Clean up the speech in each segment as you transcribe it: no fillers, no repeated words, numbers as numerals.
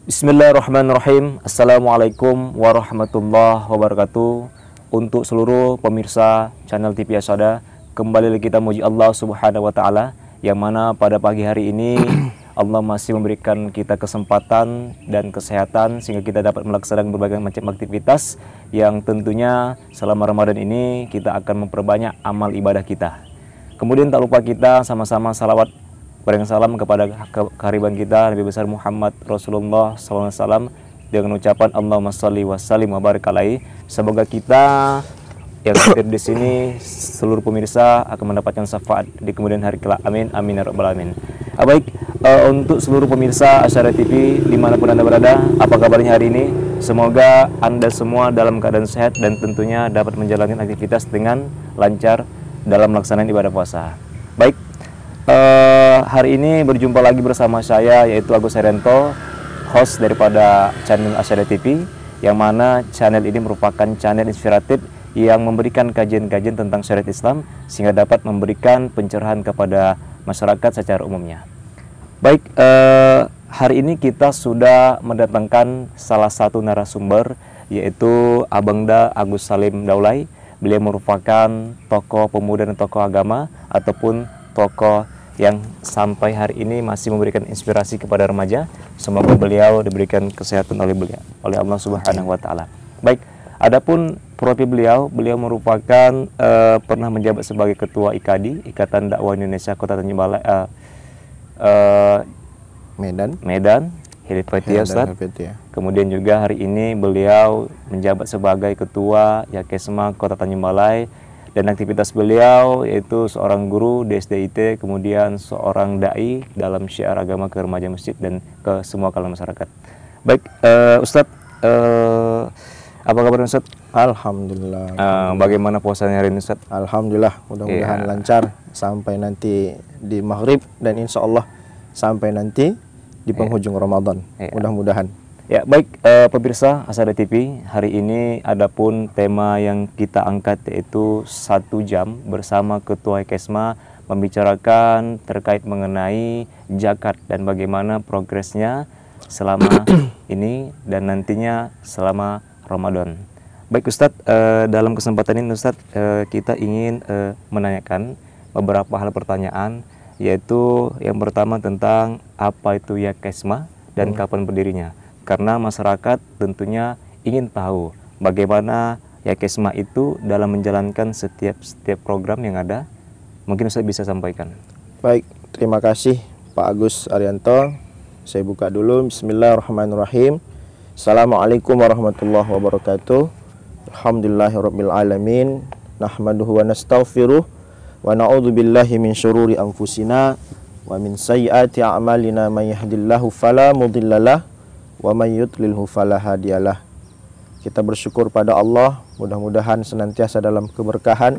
Bismillahirrahmanirrahim. Assalamualaikum warahmatullahi wabarakatuh. Untuk seluruh pemirsa channel TV Asada, kembali lagi kita muji Allah Subhanahu wa Ta'ala, yang mana pada pagi hari ini Allah masih memberikan kita kesempatan dan kesehatan sehingga kita dapat melaksanakan berbagai macam aktivitas yang tentunya selama Ramadan ini kita akan memperbanyak amal ibadah kita. Kemudian tak lupa kita sama-sama salawat berikan salam kepada kehariban kita Nabi besar Muhammad Rasulullah SAW dengan ucapan Allahumma sholli wa sallim wa barik alaihi. Semoga kita yang hadir di sini seluruh pemirsa akan mendapatkan syafaat di kemudian hari kelak. Amin amin ya rabbal alamin. Baik, untuk seluruh pemirsa Asyara TV dimanapun Anda berada, apa kabarnya hari ini? Semoga Anda semua dalam keadaan sehat dan tentunya dapat menjalankan aktivitas dengan lancar dalam melaksanakan ibadah puasa. Baik, hari ini berjumpa lagi bersama saya, yaitu Agus Herianto, host daripada channel Asyara TV, yang mana channel ini merupakan channel inspiratif yang memberikan kajian-kajian tentang syariat Islam sehingga dapat memberikan pencerahan kepada masyarakat secara umumnya. Baik, hari ini kita sudah mendatangkan salah satu narasumber, yaitu Abangda Agus Salim Daulay. Beliau merupakan tokoh pemuda dan tokoh agama ataupun tokoh yang sampai hari ini masih memberikan inspirasi kepada remaja. Semoga beliau diberikan kesehatan oleh Allah Subhanahu wa Ta'ala. Baik, adapun profil beliau merupakan pernah menjabat sebagai ketua IKADI, Ikatan Dakwah Indonesia Kota Tanjung Balai, Medan, Hilfatia Ustaz. Kemudian juga hari ini beliau menjabat sebagai ketua Yakesma Kota Tanjung Balai. Dan aktivitas beliau yaitu seorang guru di SDIT, kemudian seorang dai dalam syiar agama ke remaja masjid dan ke semua kalangan masyarakat. Baik, Ustadz, apa kabar Ustadz? Alhamdulillah. Bagaimana puasanya hari ini Ustadz? Alhamdulillah, mudah-mudahan lancar sampai nanti di maghrib dan insya Allah sampai nanti di penghujung Ramadan. Mudah-mudahan. Ya, baik, pemirsa Asada TV, hari ini adapun tema yang kita angkat yaitu 1 jam bersama Ketua Yakesma membicarakan terkait mengenai zakat dan bagaimana progresnya selama ini dan nantinya selama Ramadan. Baik Ustadz, dalam kesempatan ini Ustadz, kita ingin menanyakan beberapa hal pertanyaan, yaitu yang pertama tentang apa itu Yakesma dan kapan berdirinya. Karena masyarakat tentunya ingin tahu bagaimana Yakesma itu dalam menjalankan setiap program yang ada. Mungkin Ustaz bisa sampaikan. Baik, terima kasih Pak Agus Arianto. Saya buka dulu. Bismillahirrahmanirrahim. Assalamualaikum warahmatullahi wabarakatuh. Alhamdulillahirabbil alamin. Nahmaduhu wa nastaghfiruh wa na'udzu billahi min syururi anfusina wa min sayyiati a'malina may yahdihillahu fala mudhillalah wa may yudlilhu fala hadiyalah. Kita bersyukur pada Allah, mudah-mudahan senantiasa dalam keberkahan.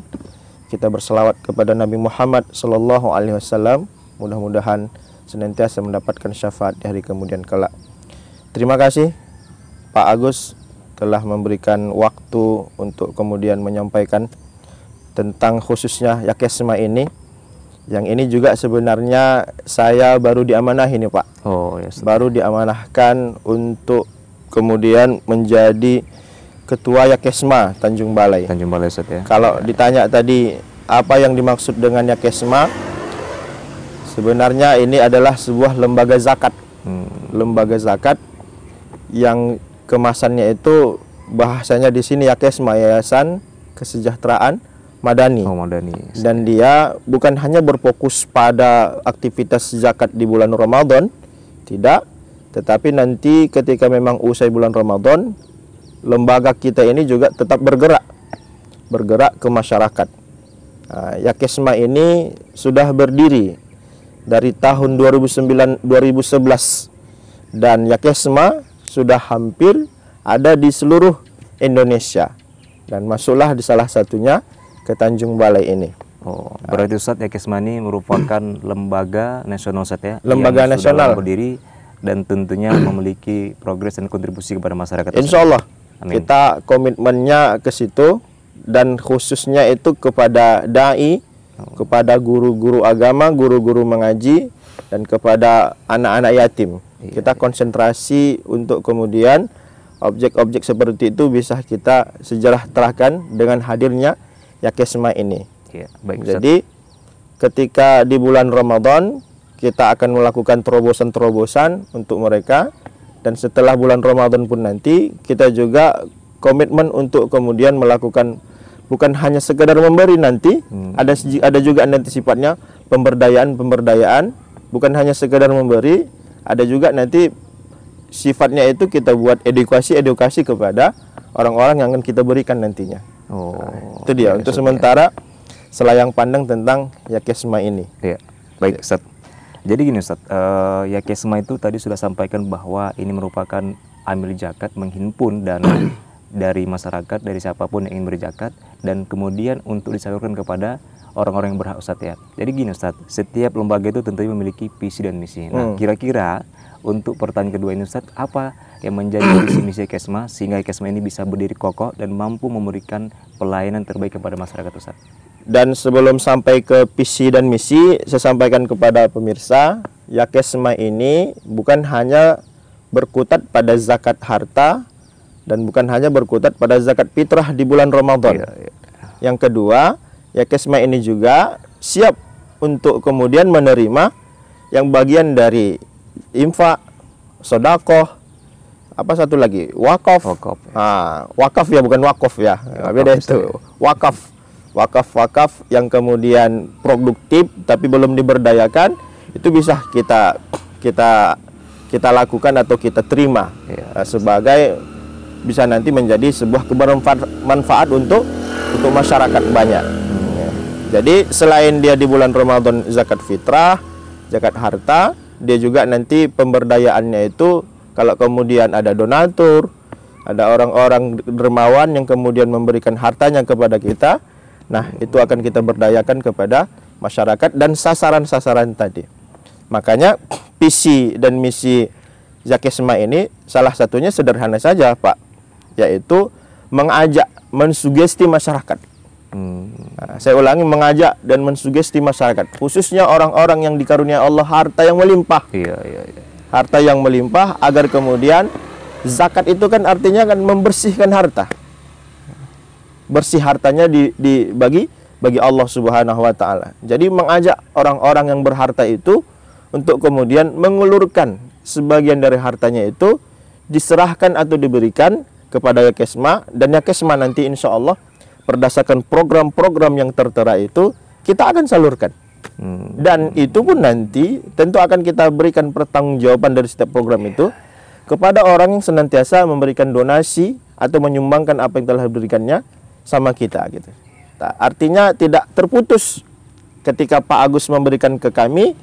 Kita berselawat kepada Nabi Muhammad sallallahu alaihi wasallam, mudah-mudahan senantiasa mendapatkan syafaat di hari kemudian kelak. Terima kasih Pak Agus telah memberikan waktu untuk kemudian menyampaikan tentang khususnya Yakesma ini. Yang ini juga sebenarnya saya baru diamanahi nih Pak. Oh, yes. Baru diamanahkan untuk kemudian menjadi Ketua Yakesma Tanjung Balai. Tanjung Balai Ustaz ya. Kalau ditanya tadi apa yang dimaksud dengan Yakesma, sebenarnya ini adalah sebuah lembaga zakat. Lembaga zakat yang kemasannya itu bahasanya di sini Yakesma, Yayasan Kesejahteraan Madani. Madani. Dan dia bukan hanya berfokus pada aktivitas zakat di bulan Ramadan, tidak, tetapi nanti ketika memang usai bulan Ramadan, lembaga kita ini juga tetap bergerak ke masyarakat. Yakesma ini sudah berdiri dari tahun 2011 dan Yakesma sudah hampir ada di seluruh Indonesia dan masuklah di salah satunya ke Tanjung Balai ini. Oh, berarti Ustadz Yakesma ini merupakan lembaga nasional Ustadz ya? Lembaga yang nasional sudah berdiri dan tentunya memiliki progres dan kontribusi kepada masyarakat. Insya Allah. Amin. Kita komitmennya ke situ dan khususnya itu kepada dai, kepada guru-guru agama, guru-guru mengaji dan kepada anak-anak yatim. Kita konsentrasi untuk kemudian objek-objek seperti itu bisa kita sejahterakan dengan hadirnya Yakesma ini. Iya, baik, Ustaz. Jadi ketika di bulan Ramadan kita akan melakukan terobosan-terobosan untuk mereka, dan setelah bulan Ramadan pun nanti kita juga komitmen untuk kemudian melakukan bukan hanya sekedar memberi nanti, ada juga nanti sifatnya pemberdayaan, bukan hanya sekedar memberi, ada juga nanti sifatnya itu kita buat edukasi kepada orang-orang yang akan kita berikan nantinya. Nah, itu dia untuk sementara selayang pandang tentang Yakesma ini. Iya, baik, Ustaz. Jadi gini, Ustaz, Yakesma itu tadi sudah sampaikan bahwa ini merupakan amil zakat, menghimpun dana dari masyarakat, dari siapapun yang ingin berzakat, dan kemudian untuk disalurkan kepada orang-orang yang berhak, Ustaz ya. Jadi gini, Ustaz, setiap lembaga itu tentunya memiliki visi dan misi. Nah, kira-kira untuk pertanyaan kedua ini, Ustaz, apa yang menjadi visi misi Yakesma sehingga Yakesma ini bisa berdiri kokoh dan mampu memberikan pelayanan terbaik kepada masyarakat, Ustaz? Dan sebelum sampai ke visi dan misi, saya sampaikan kepada pemirsa, Yakesma ini bukan hanya berkutat pada zakat harta dan bukan hanya berkutat pada zakat fitrah di bulan Ramadan. Yang kedua, Yakesma ini juga siap untuk kemudian menerima yang bagian dari infak, sodakoh, apa satu lagi, wakaf. Wakaf ya, bukan wakof ya, beda itu. Wakaf yang kemudian produktif tapi belum diberdayakan, itu bisa kita lakukan atau kita terima sebagai bisa nanti menjadi sebuah kebermanfaat untuk masyarakat banyak. Jadi selain dia di bulan Ramadan zakat fitrah, zakat harta, dia juga nanti pemberdayaannya itu kalau kemudian ada donatur, ada orang-orang dermawan yang kemudian memberikan hartanya kepada kita, nah itu akan kita berdayakan kepada masyarakat dan sasaran-sasaran tadi. Makanya visi dan misi Yakesma ini salah satunya sederhana saja, Pak, yaitu mengajak, mensugesti masyarakat. Nah, saya ulangi, mengajak dan mensugesti masyarakat, khususnya orang-orang yang dikarunia Allah harta yang melimpah. Harta yang melimpah, agar kemudian zakat itu kan artinya kan membersihkan harta. Bersih hartanya bagi Allah Subhanahu wa taala. Jadi mengajak orang-orang yang berharta itu untuk kemudian mengulurkan sebagian dari hartanya itu diserahkan atau diberikan kepada Yakesma, dan Yakesma nanti insya Allah berdasarkan program-program yang tertera itu kita akan salurkan. Dan itu pun nanti tentu akan kita berikan pertanggungjawaban dari setiap program itu kepada orang yang senantiasa memberikan donasi atau menyumbangkan apa yang telah diberikannya sama kita gitu. Nah, artinya tidak terputus ketika Pak Agus memberikan ke kami,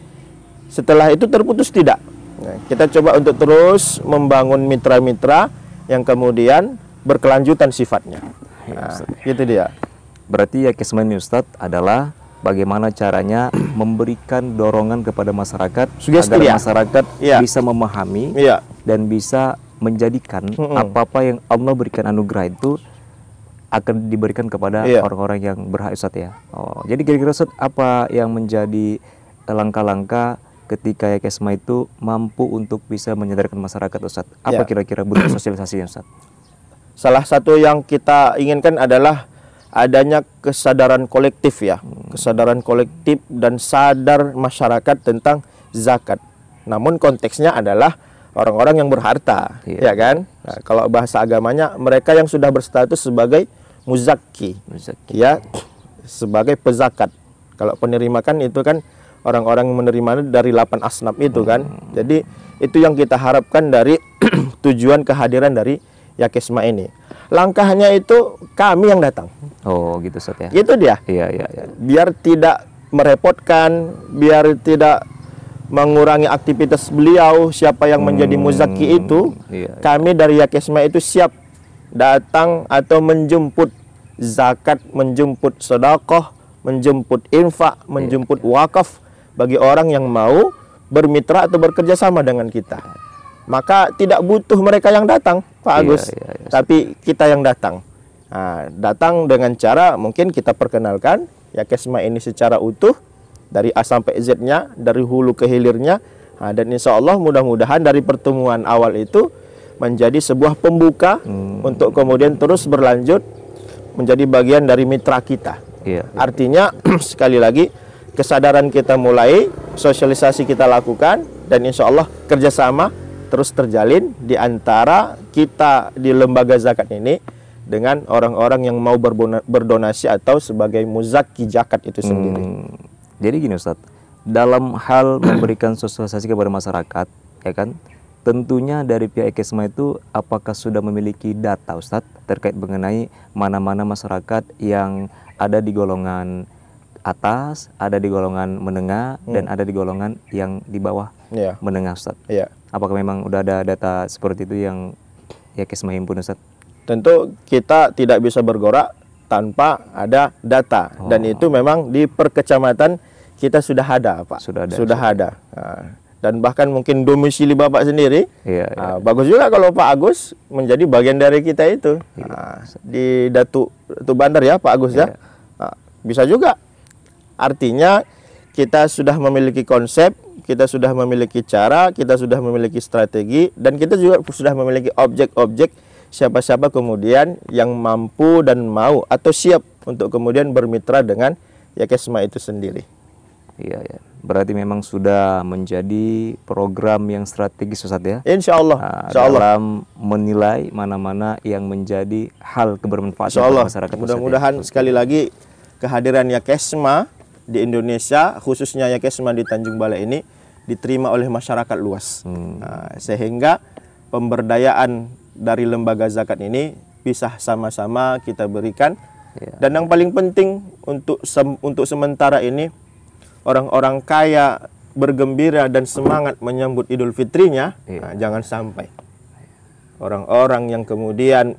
setelah itu terputus tidak. Nah, kita coba untuk terus membangun mitra-mitra yang kemudian berkelanjutan sifatnya. Nah, gitu dia. Berarti Yakesma ini, Ustadz, adalah bagaimana caranya memberikan dorongan kepada masyarakat agar masyarakat bisa memahami dan bisa menjadikan apa-apa yang Allah berikan anugerah itu akan diberikan kepada orang-orang yang berhak, Ustadz ya. Jadi kira-kira, Ustadz, apa yang menjadi langkah-langkah ketika Yakesma itu mampu untuk bisa menyadarkan masyarakat, Ustadz? Apa kira-kira bentuk sosialisasinya, Ustadz? Salah satu yang kita inginkan adalah adanya kesadaran kolektif ya, kesadaran kolektif dan sadar masyarakat tentang zakat. Namun konteksnya adalah orang-orang yang berharta, ya kan? Nah, kalau bahasa agamanya mereka yang sudah berstatus sebagai muzakki, ya, sebagai pezakat. Kalau penerima kan itu kan orang-orang yang menerima dari 8 asnaf itu kan. Jadi itu yang kita harapkan dari tujuan kehadiran dari Yakesma ini. Langkahnya itu kami yang datang. Oh, gitu, Ustaz ya. Itu dia. Iya. Biar tidak merepotkan, biar tidak mengurangi aktivitas beliau, siapa yang menjadi muzaki itu, kami dari Yakesma itu siap datang atau menjemput zakat, menjemput sedekah, menjemput infak, menjemput wakaf bagi orang yang mau bermitra atau bekerja sama dengan kita. Maka tidak butuh mereka yang datang, Pak Agus, tapi kita yang datang. Nah, datang dengan cara mungkin kita perkenalkan Yakesma ini secara utuh dari A sampai Z-nya, dari hulu ke hilirnya, Dan insya Allah mudah-mudahan dari pertemuan awal itu menjadi sebuah pembuka untuk kemudian terus berlanjut menjadi bagian dari mitra kita. Artinya sekali lagi kesadaran kita mulai, sosialisasi kita lakukan, dan insya Allah kerjasama terus terjalin di antara kita di lembaga zakat ini dengan orang-orang yang mau berdonasi atau sebagai muzaki zakat itu sendiri. Jadi gini Ustadz, dalam hal memberikan sosialisasi kepada masyarakat, ya kan, tentunya dari pihak Ekesma itu apakah sudah memiliki data Ustadz terkait mengenai mana-mana masyarakat yang ada di golongan atas, ada di golongan menengah, dan ada di golongan yang di bawah menengah Ustadz? Apakah memang udah ada data seperti itu yang Ekesma himpun Ustadz? Tentu kita tidak bisa bergerak tanpa ada data, dan itu memang di perkecamatan kita sudah ada, Pak. Sudah ada. Dan bahkan mungkin domisili Bapak sendiri, bagus juga kalau Pak Agus menjadi bagian dari kita itu. Di Datu Bandar ya Pak Agus ya. Bisa juga. Artinya kita sudah memiliki konsep, kita sudah memiliki cara, kita sudah memiliki strategi, dan kita juga sudah memiliki objek-objek siapa-siapa kemudian yang mampu dan mau atau siap untuk kemudian bermitra dengan Ekesma itu sendiri. Berarti memang sudah menjadi program yang strategis Ustadz ya? Insya Allah. Dalam menilai mana-mana yang menjadi hal kebermanfaatan bagi masyarakat. Mudah-mudahan sekali lagi kehadiran Ekesma di Indonesia, khususnya Ekesma di Tanjung Balai ini diterima oleh masyarakat luas. Sehingga pemberdayaan dari lembaga zakat ini bisa sama-sama kita berikan. Dan yang paling penting untuk sementara ini, orang-orang kaya bergembira dan semangat menyambut Idul Fitrinya. Jangan sampai orang-orang yang kemudian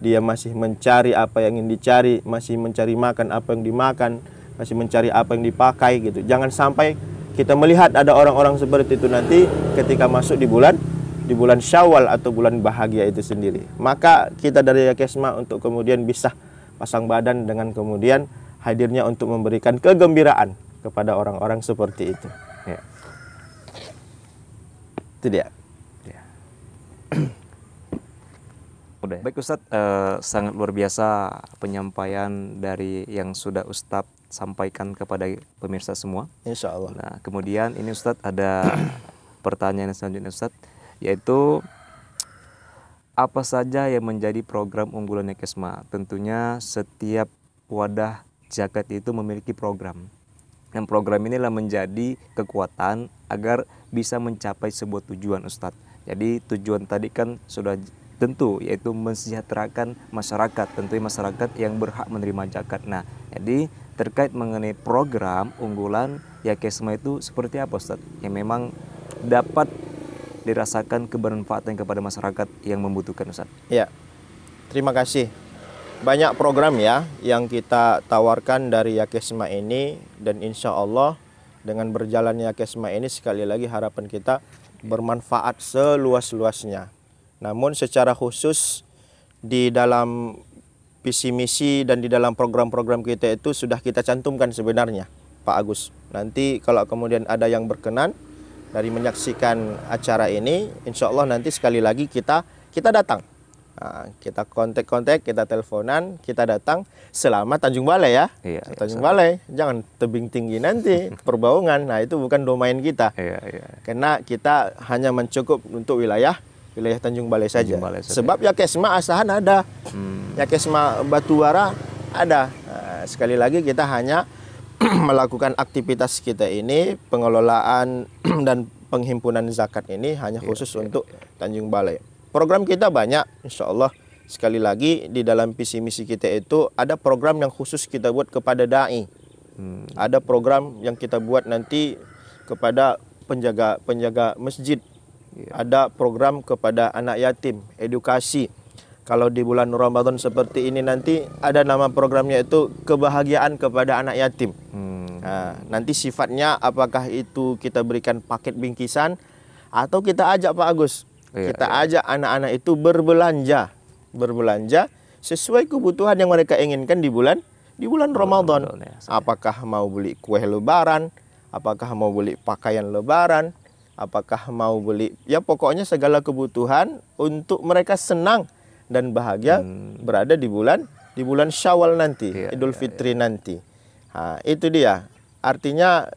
dia masih mencari apa yang ingin dicari, masih mencari makan apa yang dimakan, masih mencari apa yang dipakai gitu. Jangan sampai kita melihat ada orang-orang seperti itu nanti ketika masuk di bulan Syawal atau bulan bahagia itu sendiri. Maka kita dari Ekesma untuk kemudian bisa pasang badan dengan kemudian hadirnya untuk memberikan kegembiraan kepada orang-orang seperti itu. Itu dia. Udah. Baik Ustadz, sangat luar biasa penyampaian dari yang sudah Ustadz sampaikan kepada pemirsa semua. Insya Allah. Nah, kemudian ini Ustadz ada pertanyaan selanjutnya Ustadz, yaitu apa saja yang menjadi program unggulan Ekesma? Tentunya setiap wadah zakat itu memiliki program. Dan program inilah menjadi kekuatan agar bisa mencapai sebuah tujuan Ustadz. Jadi tujuan tadi kan sudah tentu, yaitu mensejahterakan masyarakat, tentunya masyarakat yang berhak menerima zakat. Nah, jadi terkait mengenai program unggulan Ekesma itu seperti apa Ustadz? Yang memang dapat dirasakan kebermanfaatan kepada masyarakat yang membutuhkan Ustadz. Terima kasih. Banyak program ya yang kita tawarkan dari Ekesma ini, dan insya Allah dengan berjalannya Ekesma ini sekali lagi harapan kita bermanfaat seluas-luasnya. Namun secara khusus di dalam visi misi dan di dalam program-program kita itu sudah kita cantumkan sebenarnya Pak Agus. Nanti kalau kemudian ada yang berkenan dari menyaksikan acara ini, insya Allah nanti sekali lagi kita datang. Kita kontak, kita teleponan, kita datang selama Tanjung Balai ya. Tanjung Balai, jangan tebing tinggi nanti, Perbaungan. Nah itu bukan domain kita. Karena kita hanya mencukup untuk wilayah Tanjung Balai saja. Sebab Ekesma Asahan ada, Ekesma Batuara ada. Sekali lagi kita hanya melakukan aktivitas kita ini, pengelolaan dan penghimpunan zakat ini hanya khusus untuk Tanjung Balai. Program kita banyak, insya Allah. Sekali lagi di dalam visi misi kita itu ada program yang khusus kita buat kepada dai. Ada program yang kita buat nanti kepada penjaga masjid. Ada program kepada anak yatim, edukasi. Kalau di bulan Ramadan seperti ini nanti ada nama programnya itu kebahagiaan kepada anak yatim. Nanti sifatnya apakah itu kita berikan paket bingkisan atau kita ajak Pak Agus. Kita ajak anak-anak itu berbelanja sesuai kebutuhan yang mereka inginkan di bulan Ramadan. Apakah mau beli kue lebaran, apakah mau beli pakaian lebaran, apakah mau beli, ya pokoknya segala kebutuhan untuk mereka senang dan bahagia berada di bulan Syawal nanti, Idul Fitri nanti. Nah, itu dia. Artinya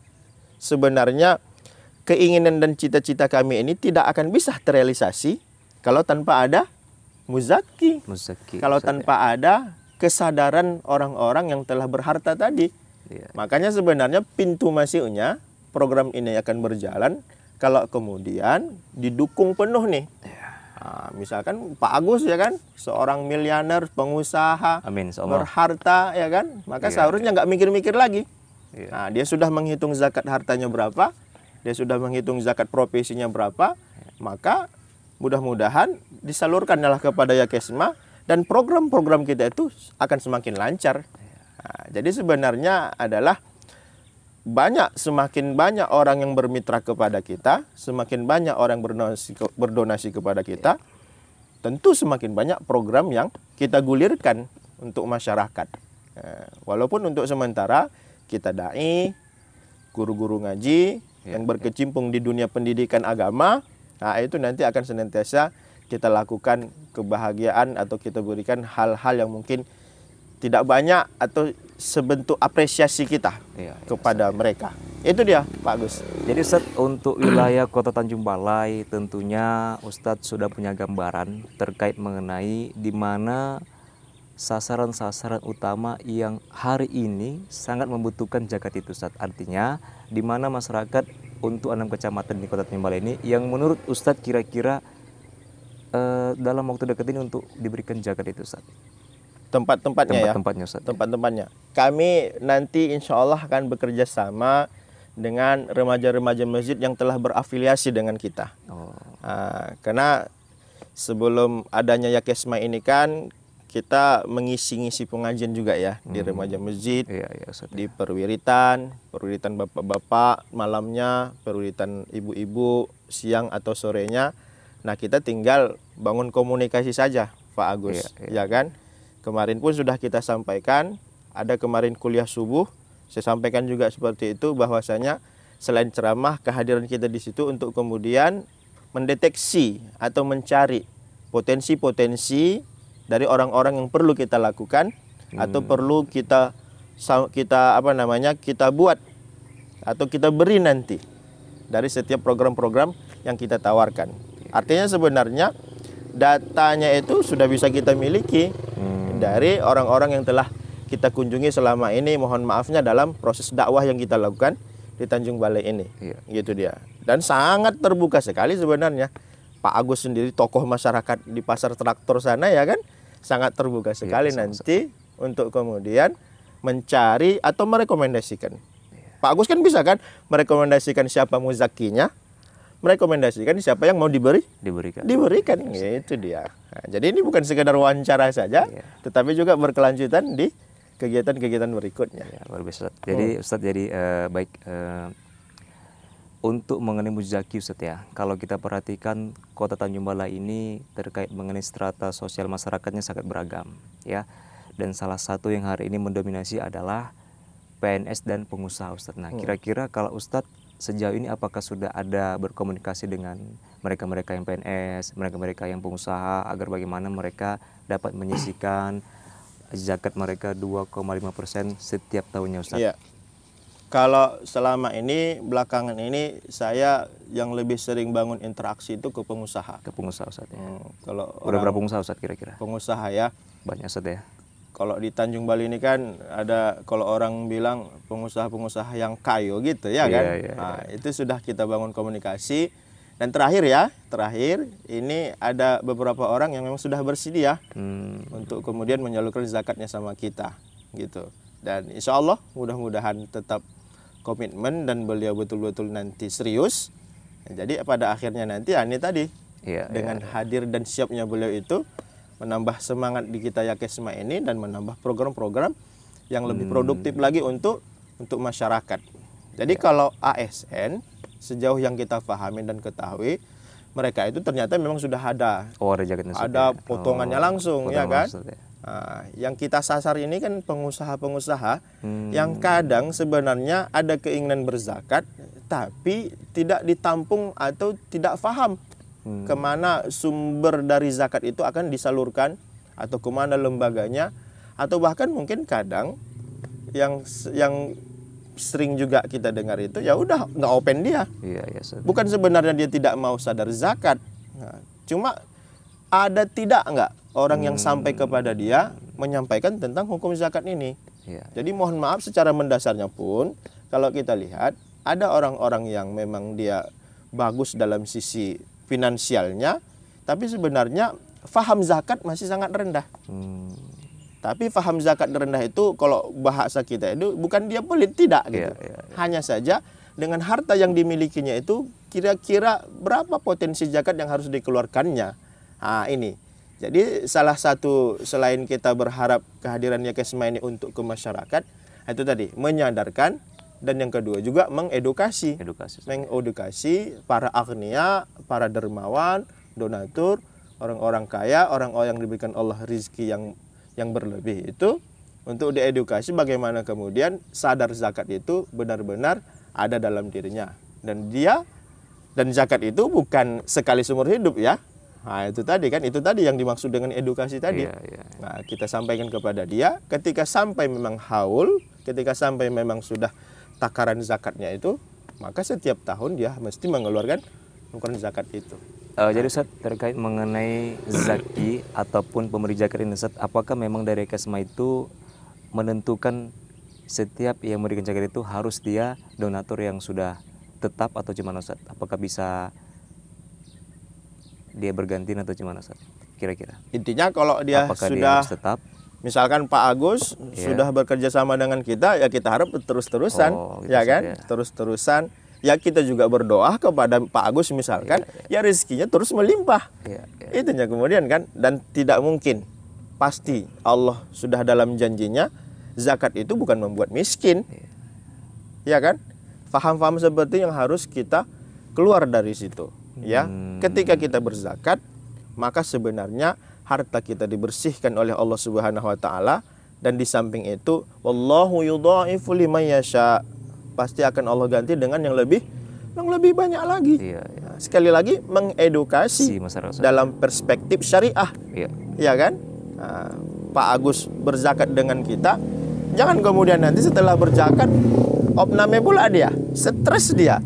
sebenarnya keinginan dan cita-cita kami ini tidak akan bisa terrealisasi kalau tanpa ada muzaki. Kalau tanpa ada kesadaran orang-orang yang telah berharta tadi. Makanya sebenarnya pintu masuknya program ini akan berjalan kalau kemudian didukung penuh nih. Nah, misalkan Pak Agus ya kan, seorang miliuner pengusaha, amin, berharta ya kan, maka seharusnya nggak mikir-mikir lagi. Nah, dia sudah menghitung zakat hartanya berapa, dia sudah menghitung zakat profesinya berapa, maka mudah-mudahan disalurkanlah kepada Yakesma dan program-program kita itu akan semakin lancar. Nah, jadi sebenarnya adalah semakin banyak orang yang bermitra kepada kita, semakin banyak orang berdonasi kepada kita, tentu semakin banyak program yang kita gulirkan untuk masyarakat. Walaupun untuk sementara kita dai, guru-guru ngaji yang berkecimpung di dunia pendidikan agama, nah itu nanti akan senantiasa kita lakukan kebahagiaan atau kita berikan hal-hal yang mungkin tidak banyak atau sebentuk apresiasi kita kepada mereka. Itu dia Pak Agus. Jadi Ustadz, untuk wilayah Kota Tanjung Balai tentunya Ustadz sudah punya gambaran terkait mengenai di mana sasaran-sasaran utama yang hari ini sangat membutuhkan zakat itu Ustadz. Artinya di mana masyarakat untuk 6 kecamatan di Kota Tanjung Balai ini yang menurut Ustadz kira-kira dalam waktu dekat ini untuk diberikan zakat itu Ustadz. Tempat-tempatnya Ustaz. Tempat-tempatnya. Kami nanti insya Allah akan bekerja sama dengan remaja-remaja masjid yang telah berafiliasi dengan kita. Karena sebelum adanya Yakesma ini kan kita mengisi-ngisi pengajian juga ya di remaja masjid, di perwiritan bapak-bapak malamnya, perwiritan ibu-ibu siang atau sorenya. Nah, kita tinggal bangun komunikasi saja Pak Agus, ya kan? Kemarin pun sudah kita sampaikan, ada kemarin kuliah subuh, saya sampaikan juga seperti itu bahwasanya selain ceramah, kehadiran kita di situ untuk kemudian mendeteksi atau mencari potensi-potensi dari orang-orang yang perlu kita lakukan atau perlu kita buat atau kita beri nanti dari setiap program-program yang kita tawarkan. Artinya sebenarnya datanya itu sudah bisa kita miliki dari orang-orang yang telah kita kunjungi selama ini, mohon maafnya dalam proses dakwah yang kita lakukan di Tanjung Balai ini. Gitu dia. Dan sangat terbuka sekali sebenarnya. Pak Agus sendiri tokoh masyarakat di pasar traktor sana ya kan, sangat terbuka sekali nanti untuk kemudian mencari atau merekomendasikan. Pak Agus kan bisa kan merekomendasikan siapa muzakinya, merekomendasikan siapa yang mau diberikan. Itu dia. Nah, jadi ini bukan sekedar wawancara saja, tetapi juga berkelanjutan di kegiatan-kegiatan berikutnya. Luar biasa. Jadi Ustadz, baik untuk mengenai muzaki Ustadz ya, kalau kita perhatikan Kota Tanjung Balai ini terkait mengenai strata sosial masyarakatnya sangat beragam ya. Dan salah satu yang hari ini mendominasi adalah PNS dan pengusaha Ustadz. Nah, kira-kira kalau Ustadz sejauh ini apakah sudah ada berkomunikasi dengan mereka-mereka yang PNS, mereka-mereka yang pengusaha agar bagaimana mereka dapat menyisihkan zakat mereka 2,5% setiap tahunnya Ustaz? Iya. Kalau selama ini, belakangan ini saya yang lebih sering bangun interaksi itu ke pengusaha. Ke pengusaha Ustaz ya. Kalau udah berapa pengusaha Ustaz kira-kira? Pengusaha ya. Banyak Ustaz ya. Kalau di Tanjung Balai ini kan ada, kalau orang bilang pengusaha-pengusaha yang kayu gitu ya kan. Nah, itu sudah kita bangun komunikasi. Dan terakhir ini ada beberapa orang yang memang sudah bersedia untuk kemudian menyalurkan zakatnya sama kita gitu. Dan insya Allah mudah-mudahan tetap komitmen dan beliau betul-betul nanti serius. Jadi pada akhirnya nanti ini tadi dengan hadir dan siapnya beliau itu menambah semangat di kita Yakesma ini dan menambah program-program yang lebih produktif lagi untuk masyarakat. Jadi kalau ASN sejauh yang kita pahami dan ketahui, mereka itu ternyata memang sudah ada. Ada potongannya langsung ya kan. Nah, yang kita sasar ini kan pengusaha-pengusaha yang kadang sebenarnya ada keinginan berzakat, tapi tidak ditampung atau tidak paham kemana sumber dari zakat itu akan disalurkan, atau kemana lembaganya, atau bahkan mungkin kadang yang sering juga kita dengar itu ya udah nggak open dia. Iya, Bukan sebenarnya dia tidak mau sadar zakat, nah, cuma ada tidak nggak orang yang sampai kepada dia menyampaikan tentang hukum zakat ini. Jadi mohon maaf secara mendasarnya pun kalau kita lihat ada orang-orang yang memang dia bagus dalam sisi finansialnya, tapi sebenarnya faham zakat masih sangat rendah. Tapi faham zakat rendah itu kalau bahasa kita itu bukan dia pelit, tidak gitu. Hanya saja dengan harta yang dimilikinya itu kira-kira berapa potensi zakat yang harus dikeluarkannya. Nah, ini. Jadi salah satu selain kita berharap kehadiran Yakesma ini untuk ke masyarakat, itu tadi menyadarkan, dan yang kedua juga mengedukasi. Mengedukasi para agnia, para dermawan, donatur, orang-orang kaya, orang-orang yang diberikan Allah rizki yang berlebih itu, untuk diedukasi bagaimana kemudian sadar zakat itu benar-benar ada dalam dirinya. Dan zakat itu bukan sekali seumur hidup ya. Nah, itu tadi yang dimaksud dengan edukasi tadi. Nah, kita sampaikan kepada dia ketika sampai memang haul, ketika sampai memang sudah takaran zakatnya itu, maka setiap tahun dia mesti mengeluarkan zakat itu. Jadi Ustaz, terkait mengenai zaki ataupun pemberi zakat ini Ustaz, apakah memang dari Yakesma itu menentukan setiap yang memberikan zakat itu harus dia donatur yang sudah tetap atau gimana Ustaz? Apakah bisa dia berganti atau gimana Ustaz? Kira-kira. Intinya kalau dia apakah sudah dia tetap, misalkan Pak Agus sudah bekerja sama dengan kita, ya kita harap terus-terusan, gitu ya kan? Terus-terusan. Ya kita juga berdoa kepada Pak Agus misalkan, ya rezekinya terus melimpah. Itunya kemudian kan, dan tidak mungkin, pasti Allah sudah dalam janjinya zakat itu bukan membuat miskin. Ya kan? Faham-faham seperti yang harus kita keluar dari situ. Ya, ketika kita berzakat, maka sebenarnya harta kita dibersihkan oleh Allah Subhanahu wa taala, dan di samping itu wallahu yudha'ifu liman yasha, pasti akan Allah ganti dengan yang lebih banyak lagi. Nah, sekali lagi mengedukasi dalam perspektif syariah. Ya kan? Nah, Pak Agus berzakat dengan kita, jangan kemudian nanti setelah berzakat opname pula dia, stres dia.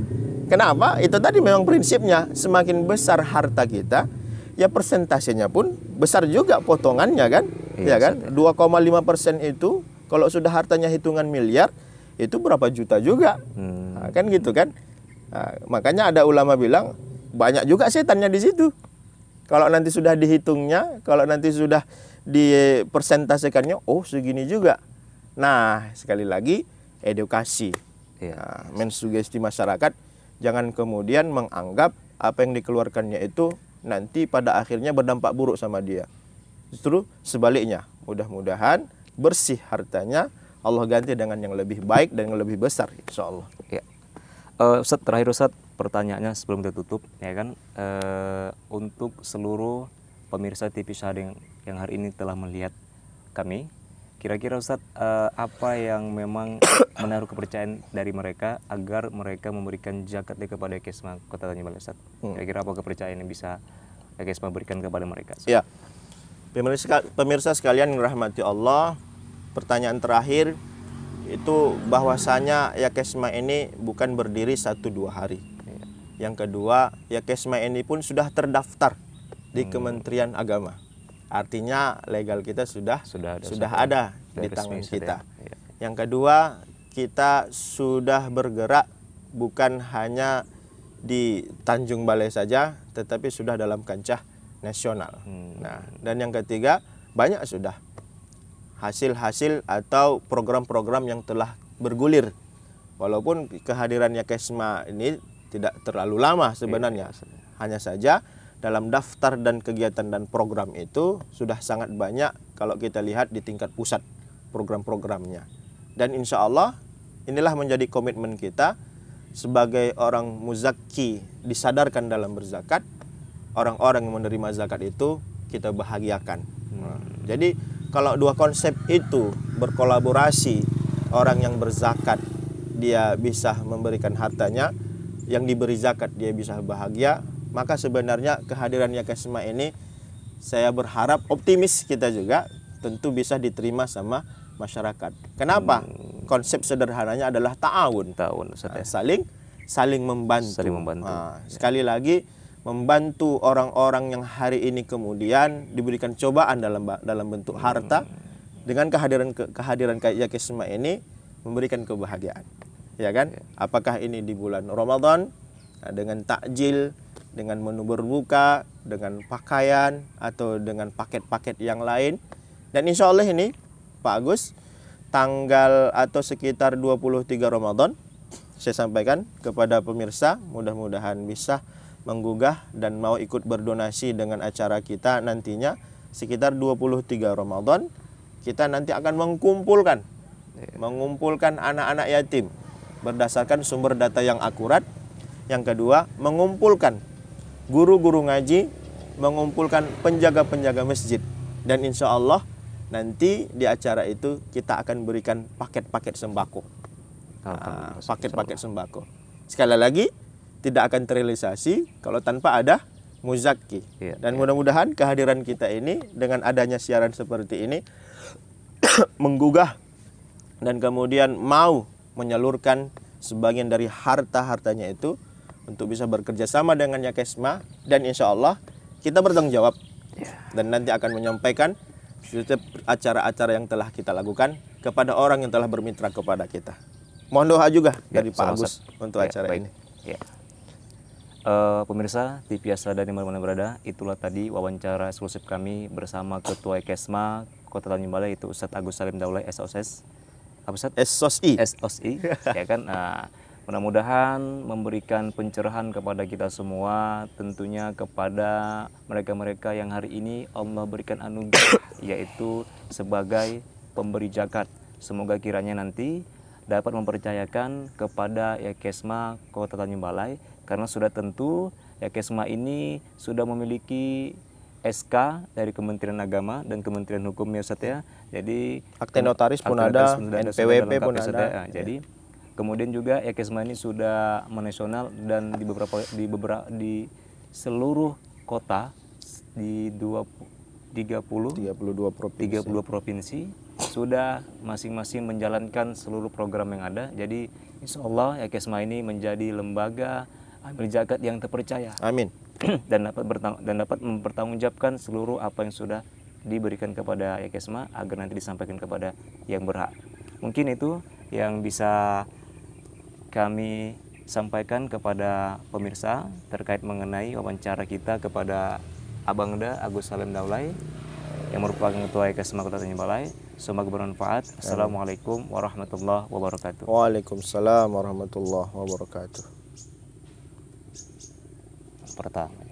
Kenapa? Itu tadi memang prinsipnya, semakin besar harta kita, ya persentasenya pun besar juga potongannya kan? Ya kan? 2,5% itu kalau sudah hartanya hitungan miliar, itu berapa juta juga. Nah, kan gitu kan? Nah, makanya ada ulama bilang banyak juga setannya di situ. Kalau nanti sudah dihitungnya, kalau nanti sudah dipersentasekannya, oh segini juga. Nah, sekali lagi edukasi. Nah, mensugesti masyarakat, jangan kemudian menganggap apa yang dikeluarkannya itu nanti pada akhirnya berdampak buruk sama dia. Justru sebaliknya, mudah-mudahan bersih hartanya, Allah ganti dengan yang lebih baik dan yang lebih besar, insya Allah. Ustaz, terakhir Ustaz, pertanyaannya sebelum kita tutup, ya kan, untuk seluruh pemirsa TV Syahada yang hari ini telah melihat kami, kira-kira Ustaz, apa yang memang menaruh kepercayaan dari mereka agar mereka memberikan zakatnya kepada Yakesma Kota Tanjung Balai Ustaz? Kira-kira apa kepercayaan yang bisa Yakesma berikan kepada mereka? Ya, pemirsa sekalian yang rahmati Allah, pertanyaan terakhir itu bahwasanya Yakesma ini bukan berdiri 1-2 hari. Yang kedua, Yakesma ini pun sudah terdaftar di Kementerian Agama. Artinya legal kita sudah ada di tangan kita. Yang kedua, kita sudah bergerak bukan hanya di Tanjung Balai saja, tetapi sudah dalam kancah nasional. Nah, dan yang ketiga, banyak sudah hasil-hasil atau program-program yang telah bergulir. Walaupun kehadiran Yakesma ini tidak terlalu lama sebenarnya. Hanya saja dalam daftar dan kegiatan dan program itu sudah sangat banyak kalau kita lihat di tingkat pusat program-programnya. Dan insya Allah inilah menjadi komitmen kita sebagai orang muzaki, disadarkan dalam berzakat. Orang-orang yang menerima zakat itu kita bahagiakan. Jadi kalau dua konsep itu berkolaborasi, orang yang berzakat dia bisa memberikan hartanya, yang diberi zakat dia bisa bahagia, maka sebenarnya kehadiran Yakesma ini saya berharap, optimis kita juga, tentu bisa diterima sama masyarakat. Kenapa? Konsep sederhananya adalah ta'awun. Saling membantu. Sekali lagi, membantu orang-orang yang hari ini kemudian diberikan cobaan dalam bentuk harta, dengan kehadiran kayak Yakesma ini memberikan kebahagiaan. Ya kan? Apakah ini di bulan Ramadan dengan takjil, dengan menu berbuka, dengan pakaian, atau dengan paket-paket yang lain. Dan insya Allah ini Pak Agus, tanggal atau sekitar 23 Ramadan, saya sampaikan kepada pemirsa, mudah-mudahan bisa menggugah dan mau ikut berdonasi dengan acara kita nantinya. Sekitar 23 Ramadan kita nanti akan mengumpulkan anak-anak yatim berdasarkan sumber data yang akurat. Yang kedua, mengumpulkan guru-guru ngaji, mengumpulkan penjaga-penjaga masjid. Dan insya Allah nanti di acara itu kita akan berikan paket-paket sembako. Paket-paket sembako. Sekali lagi, tidak akan terrealisasi kalau tanpa ada muzaki. Dan mudah-mudahan kehadiran kita ini dengan adanya siaran seperti ini menggugah dan kemudian mau menyalurkan sebagian dari harta-hartanya itu untuk bisa bekerja sama dengan Yakesma, dan insya Allah kita bertanggung jawab dan nanti akan menyampaikan setiap acara-acara yang telah kita lakukan kepada orang yang telah bermitra kepada kita. Mohon doa juga dari Pak Agus untuk acara ini. Pemirsa TV Asada di mana-mana berada, itulah tadi wawancara eksklusif kami bersama Ketua Yakesma Kota Tanjung Balai, itu Ustadz Agus Salim Daulay SOS. SOSI. Ya kan. Mudah-mudahan memberikan pencerahan kepada kita semua, tentunya kepada mereka-mereka yang hari ini Allah berikan anugerah, yaitu sebagai pemberi zakat. Semoga kiranya nanti dapat mempercayakan kepada Yakesma Kota Tanjung Balai, karena sudah tentu Yakesma ini sudah memiliki SK dari Kementerian Agama dan Kementerian Hukum, ya Ustaz ya. Jadi akte notaris pun ada, NPWP pun ada. Jadi kemudian juga Yakesma ini sudah menasional dan di seluruh kota di 32 provinsi sudah masing-masing menjalankan seluruh program yang ada. Jadi insya Allah Yakesma ini menjadi lembaga amil zakat yang terpercaya. Amin. dan dapat mempertanggungjawabkan seluruh apa yang sudah diberikan kepada Yakesma agar nanti disampaikan kepada yang berhak. Mungkin itu yang bisa kami sampaikan kepada pemirsa terkait mengenai wawancara kita kepada Abangda Agus Salim Daulay yang merupakan Ketua Yakesma Kota Tanjung Balai. Semoga bermanfaat. Assalamualaikum warahmatullahi wabarakatuh. Waalaikumsalam warahmatullahi wabarakatuh. Pertama.